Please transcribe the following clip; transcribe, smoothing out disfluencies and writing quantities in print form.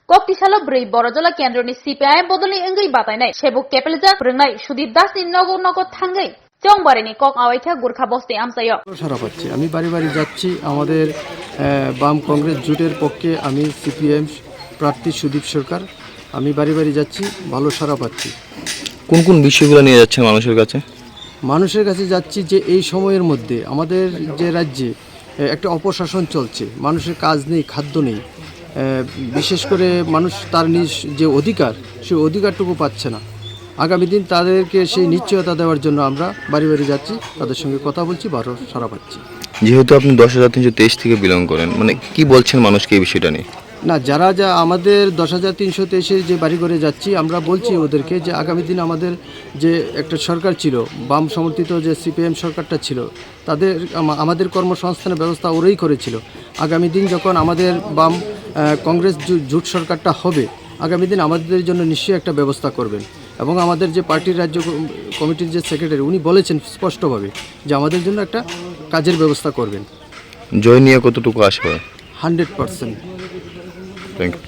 Koktisalo Bri Borojala Kendroni CPI Bodoli Engi Batainai, Shebuk Kepelja, Brunei, Shudip Dasi Nogo Tangai. চংবারেনি কক আওয়াইখা গোর্খা বস্তি আমসাইয় সারা পাচ্ছি আমি বাড়ি বাড়ি যাচ্ছি আমাদের বাম কংগ্রেস জোটের পক্ষে আমি সিপিএম প্রার্থী সুদীপ সরকার আমি বাড়ি বাড়ি যাচ্ছি ভালো সারা পাচ্ছি কোন কোন বিষয়গুলো নিয়ে যাচ্ছেন মানুষের কাছে যাচ্ছি যে এই সময়ের মধ্যে আমাদের যে রাজ্যে একটা অপশাসন চলছে মানুষের কাজ নেই খাদ্য নেই বিশেষ করে মানুষ তার নিজ যে অধিকার সেই অধিকারটুকু পাচ্ছে না আগামী দিন তাদেরকে সেই নিশ্চয়তা দেওয়ার জন্য আমরা বাড়ি বাড়ি যাচ্ছি তাদের সঙ্গে কথা বলছি ভালো সারা পাচ্ছি যেহেতু আপনি 10,323 থেকে বিলং করেন মানে কি বলছেন মানুষকে এই বিষয়টা নিয়ে না যারা আমাদের 10,323 যে বাড়ি করে যাচ্ছি আমরা বলছি ওদেরকে যে আগামী দিন আমাদের যে একটা সরকার ছিল বাম সমর্থিত যে সিপিএম সরকারটা ছিল আমাদের কর্মসংস্থানের ব্যবস্থা ওরাই করেছিল আগামী দিন যখন আমাদের বাম কংগ্রেস জোট সরকারটা হবে আগামী দিন আমাদের জন্য নিশ্চয়ই একটা ব্যবস্থা করবেন এবং আমাদের যে পার্টির রাজ্য কমিটির যে সেক্রেটারি উনি বলেছেন স্পষ্টভাবে যে আমাদের জন্য একটা কাজের ব্যবস্থা করবেন জয় নিয়ে কতটুকু আশা 100% থ্যাংক ইউ